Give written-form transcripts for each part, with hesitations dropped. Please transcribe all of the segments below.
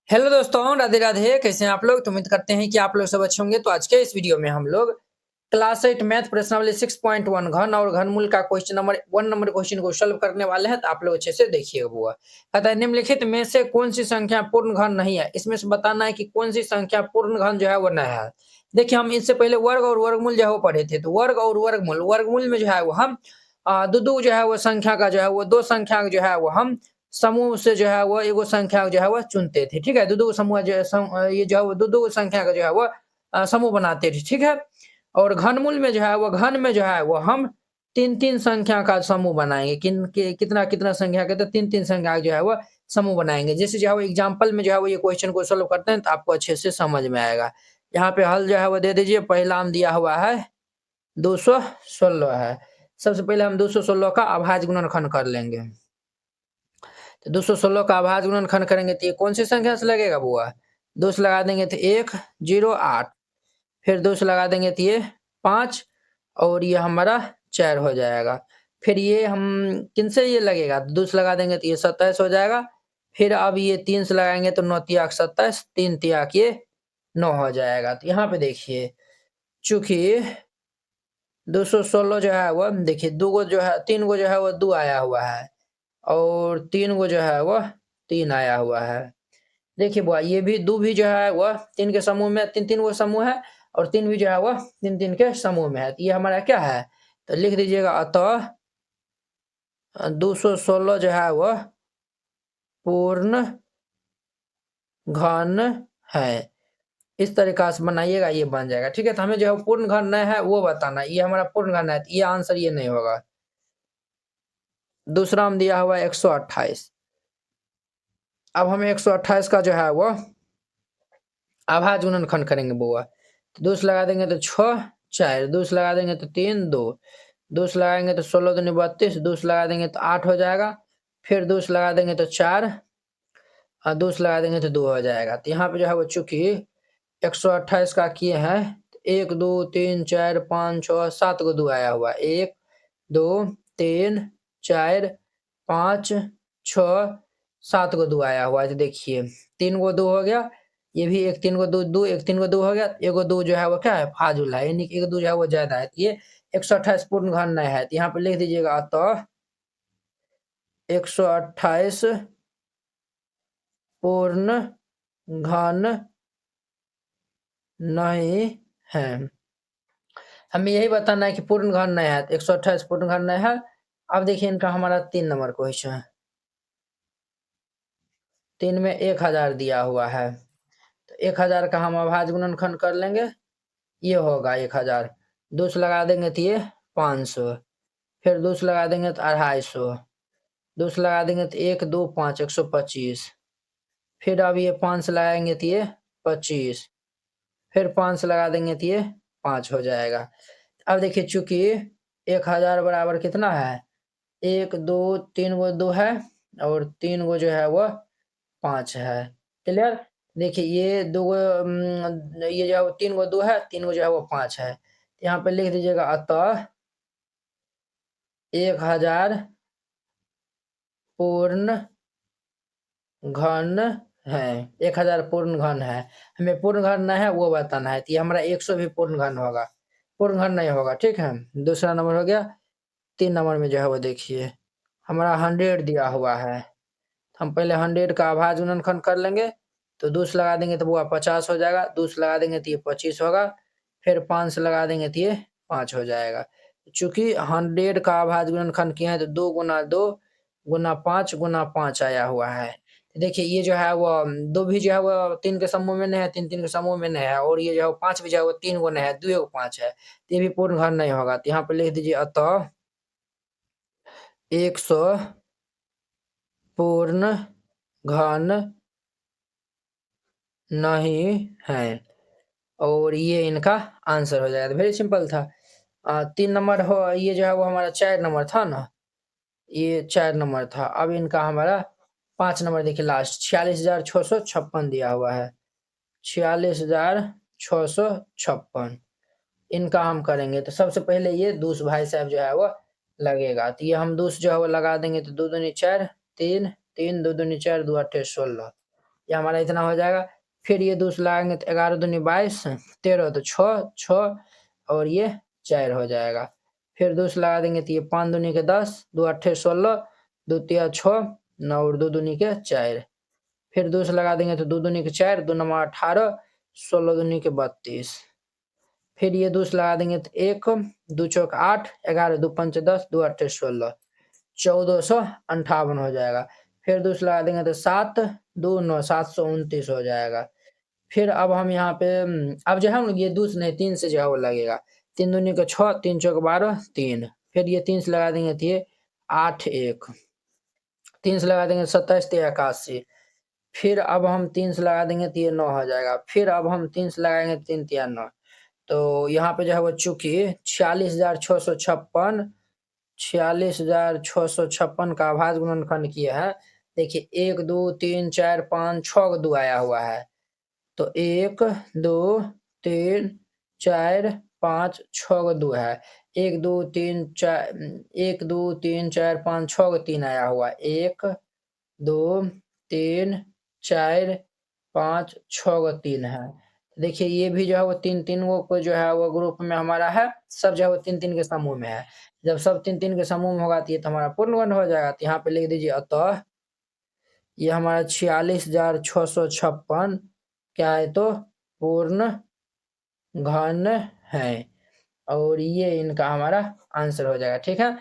Hello दोस्तों, राधे राधे। कैसे हैं आप लोग? तो उम्मीद करते हैं कि आप लोग सब अच्छे होंगे। तो आज के इस वीडियो में हम लोग क्लास 8 मैथ प्रश्नावली 6.1 घन और घनमूल का क्वेश्चन नंबर 1 नंबर क्वेश्चन को सॉल्व करने वाले हैं। तो आप लोग अच्छे से देखिएगा। बुआ कहता है निम्नलिखित में से कौन सी संख्या पूर्ण घन नहीं है। इसमें से बताना है कि कौन सी संख्या पूर्ण घन जो है वो नहीं है। देखिए, हम इससे पहले वर्ग और वर्गमूल जो है वो पढ़े थे। तो वर्ग और वर्गमूल में जो है वो हम दो जो है वो संख्या का जो है वो दो संख्या जो है वो हम समूह से जो है वो एगो संख्या जो है वो चुनते थे। ठीक है, दो समूह जो ये जो है वो दो संख्या का जो है वो समूह बनाते थे। ठीक है, और घनमूल में जो है वो घन में जो है वो हम तीन संख्या का समूह बनाएंगे। कितना संख्या का, तो तीन संख्या जो है वो समूह बनाएंगे। जैसे जो है वो एग्जाम्पल में जो है वो ये क्वेश्चन को सोल्व करते हैं तो आपको अच्छे से समझ में आएगा। यहाँ पे हल जो है वो दे दीजिए। पहला हम दिया हुआ है 216 है। सबसे पहले हम 216 का अभाज्य गुणनखंड कर लेंगे। तो 216 का अभाज्य गुणनखंड करेंगे तो ये कौन सी संख्या से लगेगा बुआ? 2 से लगा देंगे तो 108, फिर 2 से लगा देंगे तो ये 5 और ये हमारा 4 हो जाएगा। फिर ये हम किन से ये लगेगा? 2 से लगा देंगे तो ये 27 हो जाएगा। फिर अब ये 3 से लगाएंगे तो 9 तियाक 27, 3 तियाक ये 9 हो जाएगा। तो यहाँ पे देखिए, चूंकि 216 जो है वो देखिए 2 गो जो है 3 गो जो है वो 2 आया हुआ है और 3 गो जो है वह 3 आया हुआ है। देखिए बुआ, ये भी 2 भी जो है वह 3 के समूह में 3 वो समूह है और 3 भी जो है वह 3 के समूह में है। तो ये हमारा क्या है? तो लिख दीजिएगा, अतः 216 जो है वह पूर्ण घन है। इस तरीका से बनाइएगा, ये बन जाएगा। ठीक है, तो हमें जो है पूर्ण घन नहीं है वो बताना। ये हमारा पूर्ण घन है, तो ये आंसर ये नहीं होगा। दूसरा हम दिया हुआ 128। अब हमें 128 का जो है वो अभाज्य गुणनखंड करेंगे बुआ। तो 2 से लगा देंगे तो 6 4, 2 से लगा देंगे तो 3 2, 2 से लगाएंगे तो 16 दूनी 32, 2 से लगा देंगे तो 8 हो जाएगा। फिर 2 से लगा देंगे तो 4 और 2 से लगा देंगे तो 2 हो जाएगा। तो यहाँ पे जो है वो चूंकि 128 का किए हैं, 1 2 3 4 5 6 7 को 2 आया हुआ। 1 2 3 4 5 6 7 को 2 आया हुआ है। तो देखिए 3 को 2 हो गया, ये भी एक 3 को 2 2, एक 3 को 2 हो गया, एगो 2 जो है वो क्या है? फाजुल है, यानी कि एक 2 जो है वो ज्यादा है। तो ये 128 पूर्ण घन नहीं है। तो यहाँ पे लिख दीजिएगा, अतः 128 पूर्ण घन नहीं है। हमें यही बताना है कि पूर्ण घन नहीं है। तो 128 पूर्ण घन नहीं है। अब देखिए इनका हमारा 3 नंबर क्वेश्चन है। 3 में 1000 दिया हुआ है। तो 1000 का हम अभाज्य गुणनखंड कर लेंगे। ये होगा 1000, 2 से लगा देंगे तो ये 500, फिर 2 से लगा देंगे तो 250, 2 से लगा देंगे तो 1 2 5 125, फिर अब ये 5 से लगाएंगे तो ये 25, फिर 5 से लगा देंगे तो ये 5 हो जाएगा। अब देखिए चूंकि 1000 बराबर कितना है? 1 2 3 गो 2 है और 3 गो जो है वो 5 है। क्लियर? देखिए ये 2 गो ये जो है वो 3 गो 2 है, 3 गो जो है वो 5 है। यहाँ पे लिख दीजिएगा, अतः 1000 पूर्ण घन है। 1000 पूर्ण घन है। हमें पूर्ण घन नहीं है वो बताना है। तो ये हमारा 100 भी पूर्ण घन होगा, पूर्ण घन नहीं होगा। ठीक है, दूसरा नंबर हो गया। 3 नंबर में जो है वो देखिए हमारा 100 दिया हुआ है। हम पहले 100 का अभाज्य गुणनखंड कर लेंगे। तो 2 से लगा देंगे तो वो 50 हो जाएगा, 2 से लगा देंगे तो ये 25 होगा, फिर 5 से लगा देंगे तो ये 5 हो जाएगा। चूंकि 100 का अभाज्य गुणनखंड किए हैं तो 2 गुना 2 गुना 5 गुना 5 आया हुआ है। तो देखिए ये जो है वो 2 भी जो है वो 3 के समूह में नहीं है, 3 के समूह में नहीं है, और ये जो है 5 भी जो है वो 3 गो नहीं है, 2 5 है। तो ये भी पूर्ण घन नहीं होगा। तो यहाँ पे लिख दीजिए, अतः 100 पूर्ण घन नहीं है, और ये इनका आंसर हो जाएगा। वेरी सिंपल था। 3 नंबर हो, ये जो है वो हमारा 4 नंबर था ना, ये 4 नंबर था। अब इनका हमारा 5 नंबर देखिए लास्ट 46,656 दिया हुआ है। 46,656 इनका हम करेंगे। तो सबसे पहले ये दूस भाई साहब जो है वो लगेगा। तो ये हम दूस जो है वो लगा देंगे। तो 2 दूनी 4 3 3 2 दूनी 4 2 8 16, ये हमारा इतना हो जाएगा। फिर ये 2 से लगाएंगे तो 11 दूनी 22, 13 तो 6 और ये 4 हो जाएगा। फिर 2 से लगा देंगे तो ये 5 दूनी के 10, 2 8 16, 2 तिया 6, 9 और 2 दूनी के 4। फिर 2 से लगा देंगे तो 2 दूनी के 4, 2 9 18, 16 दूनी के 32। फिर ये 2 से लगा देंगे तो 1, 2 चौक 8, 11 2 5 10, 2 8 16, 1458 हो जाएगा। फिर 2 से लगा देंगे तो 7, 2 9 729 हो जाएगा। फिर अब हम यहाँ पे अब जो है हम लोग ये 2 से नहीं 3 से जो है वो लगेगा। 3 दूनी का 6, 3 चौक 12, 3। फिर ये 3 से लगा देंगे तो ये 8 1, 3 से लगा देंगे 27 तो 81। फिर अब हम 3 से लगा देंगे तो ये 9 हो जाएगा। फिर अब हम 3 से लगाएंगे 3 तिया 9। तो यहाँ पे जो है वो चूंकि 46,656 46,656 का आभाज्य गुणनखंड किया है। देखिए 1 2 3 4 5 6 2 आया हुआ है। तो 1 2 3 4 5 6 2 है। 1 2 3 4 1 2 3 4 5 6 3 आया हुआ। 1 2 3 4 5 6 3 है। देखिए ये भी जो है वो 3 वो को जो है वो ग्रुप में हमारा है। सब जो है वो 3 के समूह में है। जब सब 3 के समूह में होगा तो ये तो हमारा पूर्ण वर्ग हो जाएगा। तो यहाँ पे लिख दीजिए अतः ये हमारा 46,656 क्या है तो पूर्ण घन है। और ये इनका हमारा आंसर हो जाएगा। ठीक है।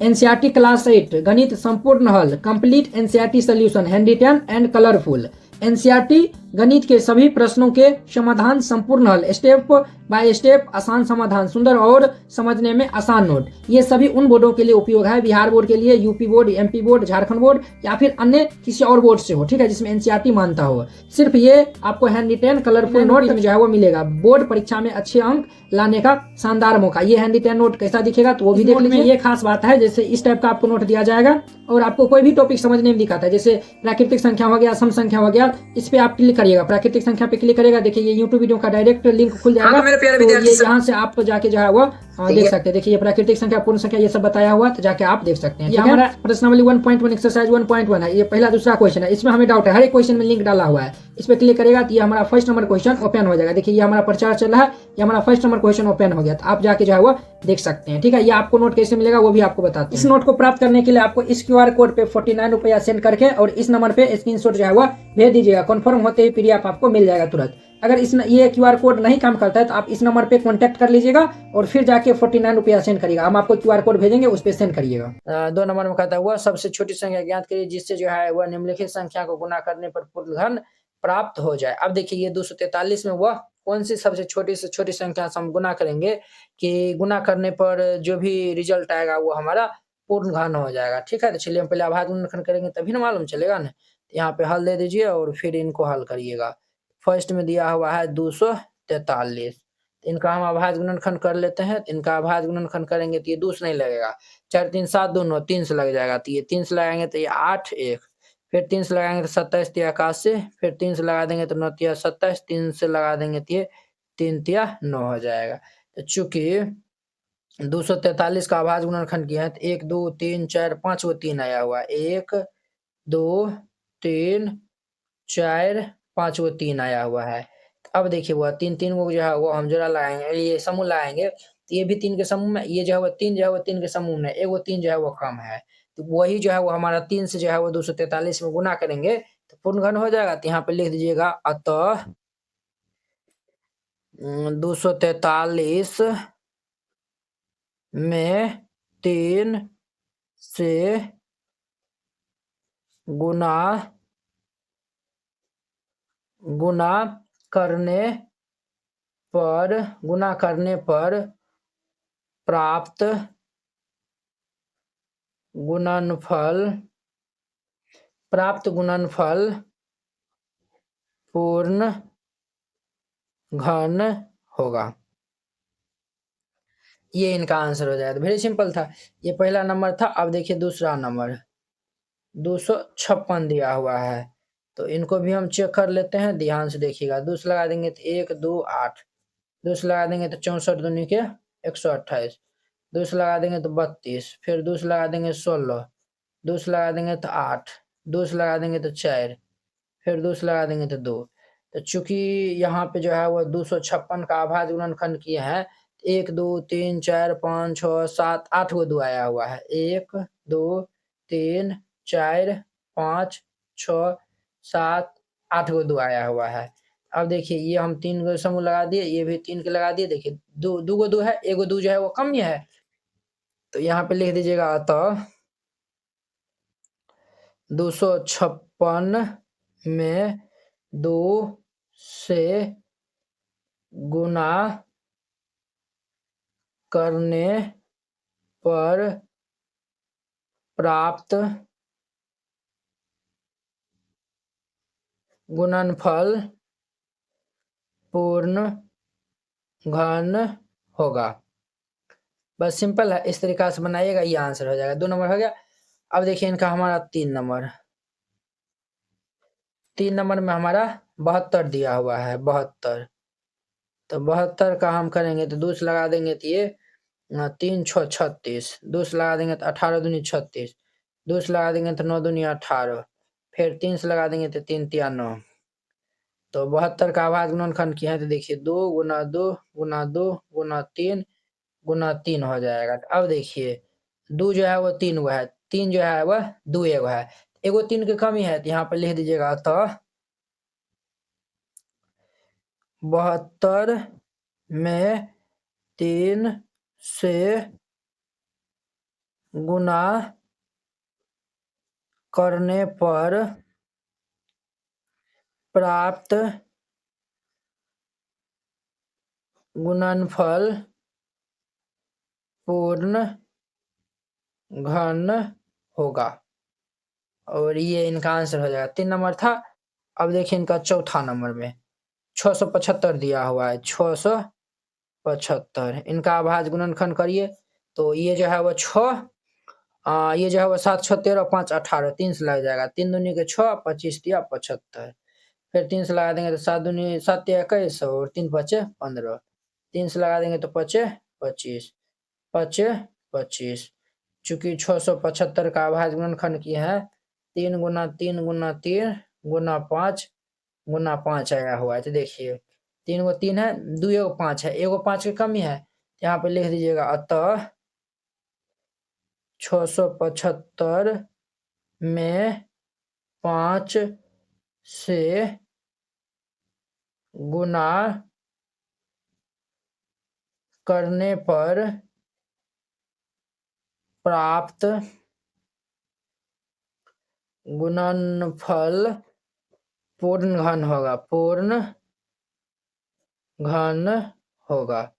एनसीईआरटी क्लास 8 गणित संपूर्ण हल complete NCERT solution hand written and colourful. NCERT गणित के सभी प्रश्नों के समाधान संपूर्ण हल स्टेप बाय स्टेप आसान समाधान सुंदर और समझने में आसान नोट। ये सभी उन बोर्डों के लिए उपयोग है, बिहार बोर्ड के लिए, UP board, MP board, Jharkhand board या फिर अन्य किसी और बोर्ड से हो। ठीक है, जिसमें एनसीईआरटी मानता हो। सिर्फ ये आपको हैंड रिटन कलरफुल नोट जो है वो मिलेगा। बोर्ड परीक्षा में अच्छे अंक लाने का शानदार मौका। ये हैंड रिटन नोट कैसा दिखेगा तो वो भी देख लीजिए। ये खास बात है, जैसे इस टाइप का आपको नोट दिया जाएगा और आपको कोई भी टॉपिक समझने में दिखाता है, जैसे प्राकृतिक संख्या हो गया, सम संख्या हो गया, इस पे आप क्लिक करिएगा, प्राकृतिक संख्या पे क्लिक करेगा, देखिए ये यूट्यूब वीडियो का डायरेक्ट लिंक खुल जाएगा। तो ये यहाँ से आप जाके जो है वो देख सकते हैं। देखिए ये प्राकृतिक संख्या, पूर्ण संख्या, ये सब बताया हुआ, तो जाके आप देख सकते हैं। ये हमारा प्रश्नावली 1.1 एक्सरसाइज 1.1 है। ये पहला दूसरा क्वेश्चन है, इसमें हमें डाउट है, हर एक क्वेश्चन में लिंक डाला हुआ है। इस पे क्लिक करेगा तो ये हमारा फर्स्ट नंबर क्वेश्चन ओपन हो जाएगा। देखिए ये हमारा प्रचार चल रहा है, ये हमारा फर्स्ट नंबर क्वेश्चन ओपन हो गया। तो आप जाके जो है वो देख सकते हैं। ठीक है, ये आपको नोट कैसे मिलेगा वो भी आपको बताते हैं। इस नोट को प्राप्त करने के लिए आपको इस क्यूआर कोड पे 49 रुपया सेंड करके और इस नंबर पे स्क्रीनशॉट जो है वो भेज दीजिएगा। कन्फर्म होते ही पीडीएफ आपको मिल जाएगा तुरंत। अगर ये क्यूआर कोड नहीं काम करता है तो आप इस नंबर पे कांटेक्ट कर लीजिएगा और फिर जाके 49 रुपया सेंड करिएगा। हम आपको क्यूआर कोड भेजेंगे, उस पर सेंड करिएगा। 2 नंबर में कहता है वह सबसे छोटी संख्या ज्ञात करिए जिससे जो है वह निम्नलिखित संख्या को गुना करने पर पूर्ण घन प्राप्त हो जाए। अब देखिए ये 243 में वह कौन सी सबसे छोटी संख्या से हम गुना करेंगे कि गुना करने पर जो भी रिजल्ट आएगा वो हमारा पूर्ण घन हो जाएगा। ठीक है, तो चलिए हम पहले अभाज्य गुणनखंड करेंगे तभी ना मालूम चलेगा ना। यहाँ पे हल दे दीजिए और फिर इनको हल करिएगा। फर्स्ट में दिया हुआ है 243, इनका हम अभाज्य गुणनखंड कर लेते हैं। इनका अभाज्य गुणनखंड करेंगे तो ये 2 से नहीं लगेगा, 4 3 7 2 9, 3 से लग जाएगा। तो ये 3 से लगाएंगे तो ये 8 1, फिर 3 से लगाएंगे तो 27 तिया 81, फिर 3 से लगा देंगे तो 9 तिया 27, 3 से लगा देंगे तो ये 3 तिया 9 हो जाएगा। तो चूंकि 243 का अभाज्य गुणनखंड किया है तो 1 2 3 4 5 वो 3 आया हुआ, 1 2 3 4 5 वो 3 आया हुआ है। अब देखिए वो 3 वो जो है वो हम जोड़ा लगाएंगे, ये समूह लगाएंगे तो ये भी 3 के समूह में, ये जो है वो 3 जो है वो 3 के समूह में, एक वो 3 जो है वो कम है। तो वही जो है वो हमारा 3 से जो है वो 243 में गुना करेंगे तो पूर्ण घन हो जाएगा। तो यहाँ पे लिख दीजिएगा अतः 243 में 3 से गुना करने पर प्राप्त गुणनफल पूर्ण घन होगा। ये इनका आंसर हो जाएगा। वेरी सिंपल था, ये पहला नंबर था। अब देखिए दूसरा नंबर 256 दिया हुआ है, तो इनको भी हम चेक कर लेते हैं। ध्यान से देखिएगा, 2 से लगा देंगे तो 1 2 8, 2 से लगा देंगे तो 64 दूनी के 128, 2 से लगा देंगे तो 32, फिर 2 से लगा देंगे 16, 2 से लगा देंगे तो 8, 2 से लगा देंगे तो 4, फिर 2 से लगा देंगे तो 2। तो चूंकि यहाँ पे जो है वो 256 का अभाज्य गुणनखंड किए हैं, 1 2 3 4 5 6 7 8 गो 2 आया हुआ है। 1 2 3 4 5 6 7 8 गो 2 आया हुआ है। अब देखिए ये हम 3 गो समूह लगा दिए, ये भी 3 के लगा दिए। देखिए 2 गो 2 है, 1 गो 2 जो है वो कम ही है। तो यहाँ पे लिख दीजिएगा अतः 256 में 2 से गुना करने पर प्राप्त गुणनफल पूर्ण घन होगा। बस सिंपल है, इस तरीका से बनाइएगा, ये आंसर हो जाएगा। 2 नंबर हो गया। अब देखिए इनका हमारा 3 नंबर। 3 नंबर में हमारा 72 दिया हुआ है, 72। तो 72 का हम करेंगे तो 2 से लगा देंगे तो ये 3 6 36, 2 से लगा देंगे तो 18 दूनी 36, 2 से लगा देंगे तो 9 दूनी 18, फिर 3 से लगा देंगे तो 3 तिया 9। तो 72 का अभाज्य गुणनखंड किया है तो देखिए 2 गुना 2 गुना 2 गुना 3 गुना 3 हो जाएगा। तो अब देखिए 2 जो है वो 3 गो है, 3 जो है वह 2 एगो है, एगो 3 की कमी है। तो यहाँ पे लिख दीजिएगा अतः 72 में 3 से गुना करने पर प्राप्त गुणनफल पूर्ण घन होगा। और ये इनका आंसर हो जाएगा। 3 नंबर था। अब देखिए इनका चौथा नंबर में 675 दिया हुआ है, 675। इनका अभाज्य गुणनखंड करिए तो ये जो है वो 6, ये जो है वो 7 6 13 5 18, 3 से लग जाएगा। 3 दूनी के 6, 25 दिया 75। फिर 3 से लगा देंगे तो 7 दूनी 7 या 21 और 3 5 15, 3 से लगा देंगे तो 5 25 5 25। चूंकि 675 का अभाज्य गुणनखंड किए हैं, 3 गुना 3 गुना 3 गुना 5 गुना 5 आया हुआ है। तो देखिए 3 गो 3 है, 2 एगो 5 है, एगो 5 की कमी है। यहाँ पे लिख दीजिएगा अतः 675 में 5 से गुना करने पर प्राप्त गुणनफल पूर्ण घन होगा, पूर्ण घन होगा।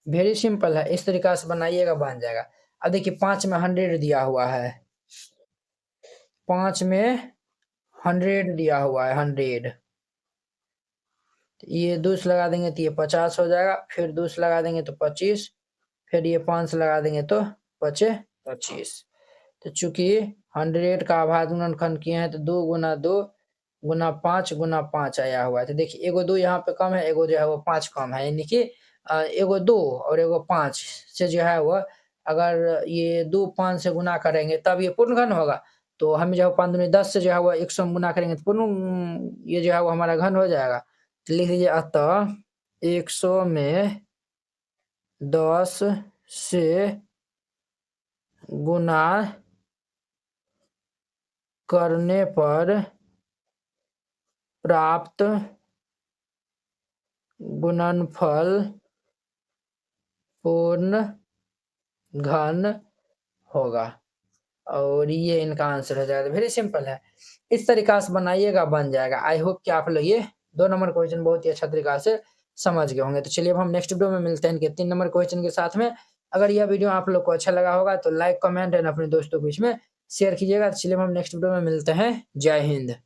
वेरी सिंपल है, इस तरीका से बनाइएगा, बन जाएगा। अब देखिए 5 में 100 दिया हुआ है, 5 में 100 दिया हुआ है, 100। ये 2 से लगा देंगे तो ये 50 हो जाएगा, फिर 2 से लगा देंगे तो 25, फिर ये 5 से लगा देंगे तो 25। तो चूंकि 100 का अभाज्य गुणनखंड किए हैं तो 2 गुना 2 गुना 5 गुना 5 आया हुआ है। तो देखिए एगो 2 यहाँ पे कम है, एगो जो है वो 5 कम है, यानी कि एगो 2 और एगो 5 से जो है वो अगर ये 2 5 से गुना करेंगे तब ये पूर्ण घन होगा। तो हम जो है 5 दूनी 10 से जो है वो 100 में गुना करेंगे तो पूर्ण ये जो है वो हमारा घन हो जाएगा। तो लिख दीजिए अतः 100 में 10 से गुना करने पर प्राप्त गुणनफल पूर्ण घन होगा। और ये इनका आंसर हो जाएगा। वेरी सिंपल है, इस तरीका से बनाइएगा, बन जाएगा। आई होप कि आप लोग ये 2 नंबर क्वेश्चन बहुत ही अच्छा तरीका से समझ गए होंगे। तो चलिए अब हम नेक्स्ट वीडियो में मिलते हैं इनके 3 नंबर क्वेश्चन के साथ में। अगर यह वीडियो आप लोग को अच्छा लगा होगा तो लाइक कमेंट एंड अपने दोस्तों के बीच में शेयर कीजिएगा। तो चलिए हम नेक्स्ट वीडियो में मिलते हैं। जय हिंद।